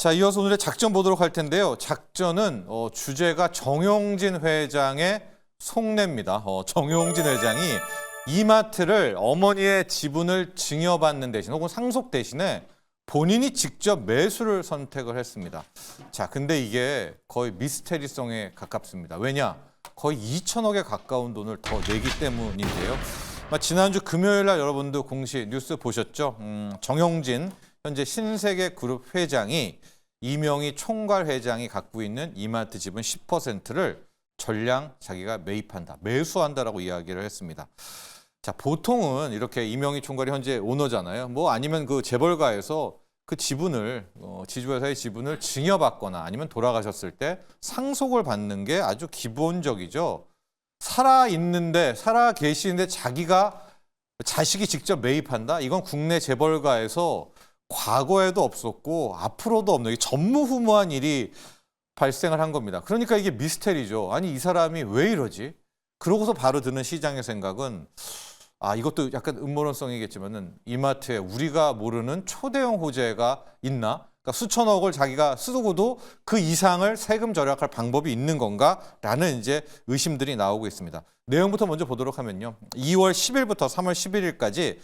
자, 이어서 오늘의 작전 보도록 할 텐데요. 작전은 주제가 정용진 회장의 속내입니다. 정용진 회장이 이마트를 어머니의 지분을 증여받는 대신 혹은 상속 대신에 본인이 직접 매수를 선택을 했습니다. 자, 근데 이게 거의 미스테리성에 가깝습니다. 왜냐? 거의 2천억에 가까운 돈을 더 내기 때문인데요. 지난주 금요일 날 여러분도 공시 뉴스 보셨죠? 정용진 현재 신세계그룹 회장이 이명희 총괄 회장이 갖고 있는 이마트 지분 10%를 전량 자기가 매입한다, 매수한다라고 이야기를 했습니다. 자, 보통은 이렇게 이명희 총괄이 현재 오너잖아요. 뭐 아니면 그 재벌가에서 그 지분을 지주회사의 지분을 증여받거나 아니면 돌아가셨을 때 상속을 받는 게 아주 기본적이죠. 살아 계시는데 자기가 자식이 직접 매입한다? 이건 국내 재벌가에서 과거에도 없었고 앞으로도 없는 전무후무한 일이 발생을 한 겁니다. 그러니까 이게 미스테리죠. 아니, 이 사람이 왜 이러지? 그러고서 바로 드는 시장의 생각은 이것도 약간 음모론성이겠지만은 이마트에 우리가 모르는 초대형 호재가 있나? 그러니까 수천억을 자기가 쓰고도 그 이상을 세금 절약할 방법이 있는 건가라는 이제 의심들이 나오고 있습니다. 내용부터 먼저 보도록 하면요. 2월 10일부터 3월 11일까지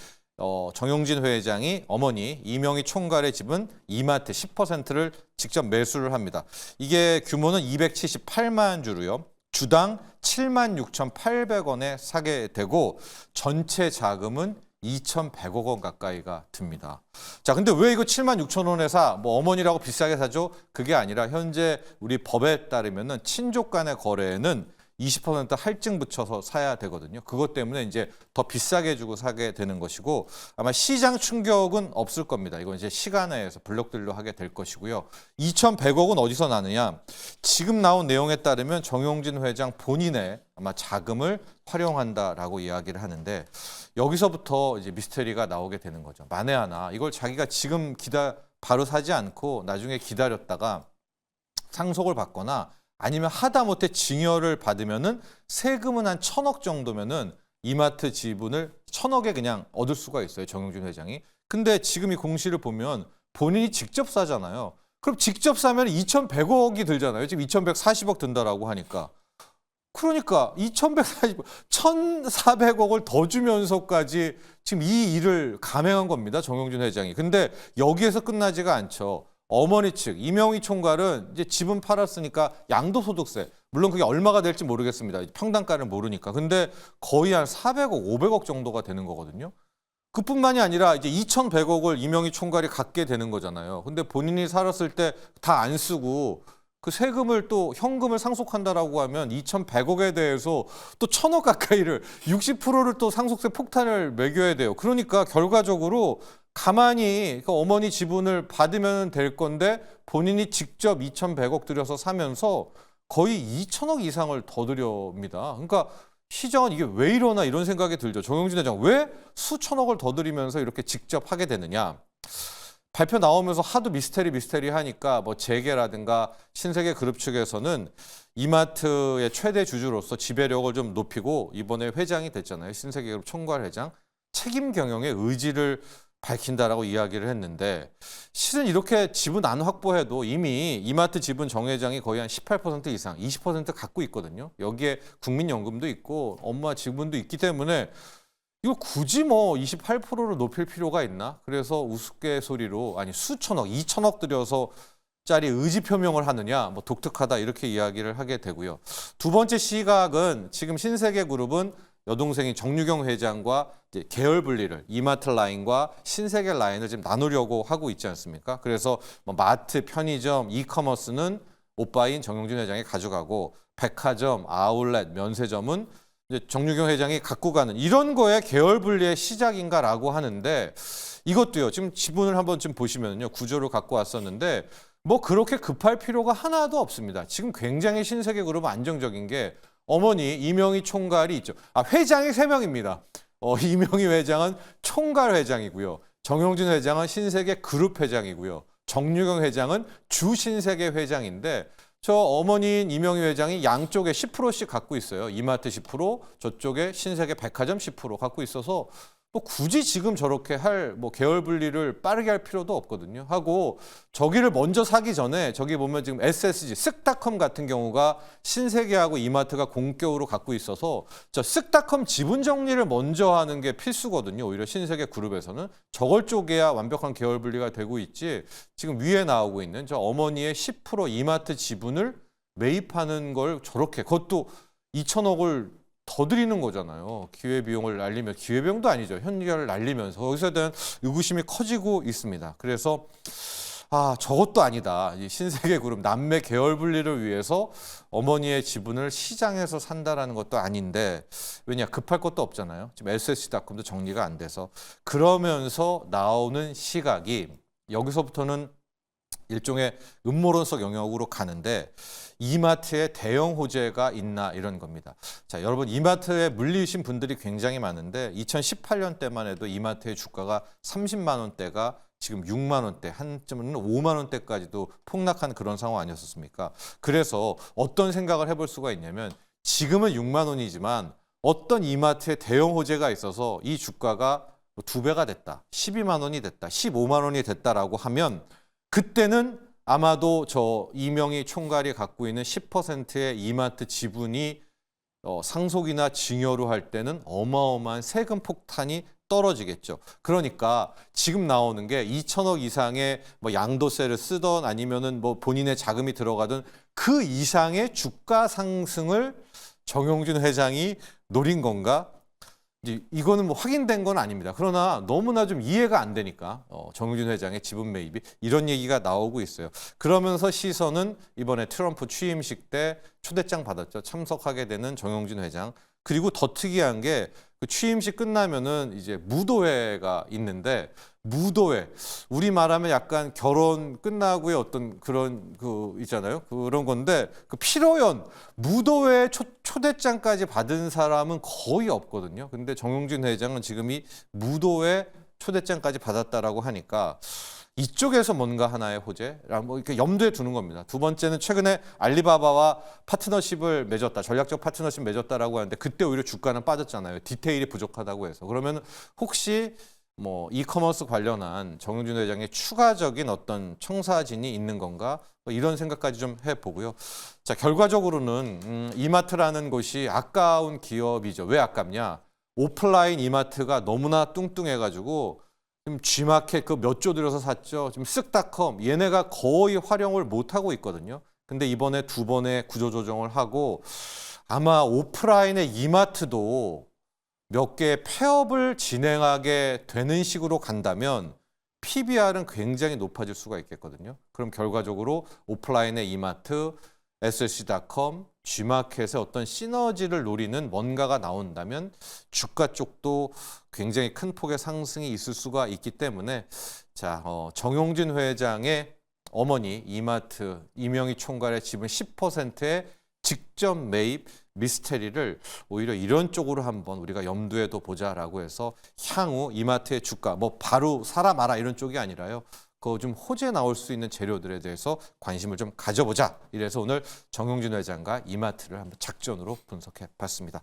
정용진 회장이 어머니 이명희 총괄의 지분 이마트 10%를 직접 매수를 합니다. 이게 규모는 278만 주로요. 주당 76,800원에 사게 되고 전체 자금은 2,100억 원 가까이가 듭니다. 자, 근데 왜 이거 76,000원에 사? 뭐 어머니라고 비싸게 사죠? 그게 아니라 현재 우리 법에 따르면은 친족 간의 거래에는 20% 할증 붙여서 사야 되거든요. 그것 때문에 이제 더 비싸게 주고 사게 되는 것이고 아마 시장 충격은 없을 겁니다. 이건 이제 시간에 의해서 블록들로 하게 될 것이고요. 2,100억은 어디서 나느냐? 지금 나온 내용에 따르면 정용진 회장 본인의 아마 자금을 활용한다라고 이야기를 하는데 여기서부터 이제 미스테리가 나오게 되는 거죠. 만에 하나 이걸 자기가 지금 바로 사지 않고 나중에 기다렸다가 상속을 받거나 아니면 하다못해 증여를 받으면은 세금은 한 1,000억 정도면은 이마트 지분을 1,000억에 그냥 얻을 수가 있어요, 정용진 회장이. 근데 지금 이 공시를 보면 본인이 직접 사잖아요. 그럼 직접 사면 2,100억이 들잖아요. 지금 2,140억 든다라고 하니까. 그러니까 2,140억, 1,400억을 더 주면서까지 지금 이 일을 감행한 겁니다, 정용진 회장이. 근데 여기에서 끝나지가 않죠. 어머니 측 이명희 총괄은 이제 지분 팔았으니까 양도소득세, 물론 그게 얼마가 될지 모르겠습니다. 평당가를 모르니까. 근데 거의 한 400억, 500억 정도가 되는 거거든요. 그뿐만이 아니라 이제 2,100억을 이명희 총괄이 갖게 되는 거잖아요. 근데 본인이 살았을 때 다 안 쓰고 그 세금을 또 현금을 상속한다라고 하면 2,100억에 대해서 또 1,000억 가까이를 60%를 또 상속세 폭탄을 매겨야 돼요. 그러니까 결과적으로 가만히 어머니 지분을 받으면 될 건데 본인이 직접 2,100억 들여서 사면서 거의 2,000억 이상을 더 들여옵니다. 그러니까 시장은 이게 왜 이러나 이런 생각이 들죠. 정용진 회장 왜 수천억을 더 들이면서 이렇게 직접 하게 되느냐. 발표 나오면서 하도 미스테리 하니까 뭐 재계라든가 신세계그룹 측에서는 이마트의 최대 주주로서 지배력을 좀 높이고 이번에 회장이 됐잖아요. 신세계그룹 총괄 회장. 책임 경영의 의지를 밝힌다라고 이야기를 했는데 실은 이렇게 지분 안 확보해도 이미 이마트 지분 정 회장이 거의 한 18% 이상, 20% 갖고 있거든요. 여기에 국민연금도 있고 엄마 지분도 있기 때문에 이거 굳이 뭐 28%로 높일 필요가 있나? 그래서 우스갯소리로 수천억, 2천억 들여서 짜리 의지 표명을 하느냐, 뭐 독특하다 이렇게 이야기를 하게 되고요. 두 번째 시각은 지금 신세계그룹은 여동생인 정유경 회장과 이제 계열 분리를 이마트 라인과 신세계 라인을 지금 나누려고 하고 있지 않습니까? 그래서 뭐 마트, 편의점, 이커머스는 오빠인 정용진 회장이 가져가고 백화점, 아울렛, 면세점은 이제 정유경 회장이 갖고 가는 이런 거에 계열 분리의 시작인가라고 하는데 이것도요. 지금 지분을 한번 좀 보시면요. 구조를 갖고 왔었는데 뭐 그렇게 급할 필요가 하나도 없습니다. 지금 굉장히 신세계그룹은 안정적인 게 어머니 이명희 총괄이 있죠. 회장이 3명입니다. 이명희 회장은 총괄 회장이고요. 정용진 회장은 신세계그룹 회장이고요. 정유경 회장은 주신세계 회장인데 저 어머니인 이명희 회장이 양쪽에 10%씩 갖고 있어요. 이마트 10%, 저쪽에 신세계 백화점 10% 갖고 있어서 뭐 굳이 지금 저렇게 할 뭐 계열 분리를 빠르게 할 필요도 없거든요. 하고 저기를 먼저 사기 전에 저기 보면 지금 SSG, 쓱닷컴 같은 경우가 신세계하고 이마트가 공격으로 갖고 있어서 저 쓱닷컴 지분 정리를 먼저 하는 게 필수거든요. 오히려 신세계 그룹에서는 저걸 쪼개야 완벽한 계열 분리가 되고 있지. 지금 위에 나오고 있는 저 어머니의 10% 이마트 지분을 매입하는 걸 저렇게 그것도 2천억을 더 드리는 거잖아요. 기회비용을 날리면 기회비용도 아니죠. 현결을 날리면서 거기서 대한 의구심이 커지고 있습니다. 그래서 저것도 아니다. 이 신세계 그룹 남매 계열 분리를 위해서 어머니의 지분을 시장에서 산다라는 것도 아닌데 왜냐 급할 것도 없잖아요. 지금 SSC닷컴도 정리가 안 돼서 그러면서 나오는 시각이 여기서부터는 일종의 음모론적 영역으로 가는데 이마트에 대형 호재가 있나 이런 겁니다. 자, 여러분 이마트에 물리신 분들이 굉장히 많은데 2018년 때만 해도 이마트의 주가가 30만 원대가 지금 6만 원대, 한쯤은 5만 원대까지도 폭락한 그런 상황 아니었습니까? 그래서 어떤 생각을 해볼 수가 있냐면 지금은 6만 원이지만 어떤 이마트에 대형 호재가 있어서 이 주가가 2배가 됐다, 12만 원이 됐다, 15만 원이 됐다라고 하면 그때는 아마도 저 이명희 총괄이 갖고 있는 10%의 이마트 지분이 상속이나 증여로 할 때는 어마어마한 세금 폭탄이 떨어지겠죠. 그러니까 지금 나오는 게 2천억 이상의 뭐 양도세를 쓰던 아니면은 뭐 본인의 자금이 들어가던 그 이상의 주가 상승을 정용진 회장이 노린 건가? 이거는 뭐 확인된 건 아닙니다. 그러나 너무나 좀 이해가 안 되니까 정용진 회장의 지분 매입이 이런 얘기가 나오고 있어요. 그러면서 시선은 이번에 트럼프 취임식 때 초대장 받았죠. 참석하게 되는 정용진 회장. 그리고 더 특이한 게 그 취임식 끝나면은 이제 무도회가 있는데 무도회 우리 말하면 약간 결혼 끝나고의 어떤 그런 그 있잖아요. 그런 건데 그 피로연 무도회 초대장까지 받은 사람은 거의 없거든요. 근데 정용진 회장은 지금 이 무도회 초대장까지 받았다라고 하니까 이쪽에서 뭔가 하나의 호재라 뭐 이렇게 염두에 두는 겁니다. 두 번째는 최근에 알리바바와 파트너십을 맺었다, 전략적 파트너십 맺었다라고 하는데 그때 오히려 주가는 빠졌잖아요. 디테일이 부족하다고 해서. 그러면 혹시 뭐 이커머스 관련한 정용진 회장의 추가적인 어떤 청사진이 있는 건가? 뭐 이런 생각까지 좀 해보고요. 자, 결과적으로는 이마트라는 곳이 아까운 기업이죠. 왜 아깝냐? 오프라인 이마트가 너무나 뚱뚱해가지고 지금 G마켓 그 몇 조 들여서 샀죠. 지금 쓱닷컴 얘네가 거의 활용을 못하고 있거든요. 근데 이번에 두 번의 구조조정을 하고 아마 오프라인의 이마트도 몇 개의 폐업을 진행하게 되는 식으로 간다면 PBR은 굉장히 높아질 수가 있겠거든요. 그럼 결과적으로 오프라인의 이마트, SSC닷컴, G마켓의 어떤 시너지를 노리는 뭔가가 나온다면 주가 쪽도 굉장히 큰 폭의 상승이 있을 수가 있기 때문에 자 정용진 회장의 어머니 이마트 이명희 총괄의 지분 10%의 직접 매입 미스테리를 오히려 이런 쪽으로 한번 우리가 염두에 둬보자라고 해서 향후 이마트의 주가 뭐 바로 사라 마라 이런 쪽이 아니라요. 그 좀 호재 나올 수 있는 재료들에 대해서 관심을 좀 가져보자. 이래서 오늘 정용진 회장과 이마트를 한번 작전으로 분석해 봤습니다.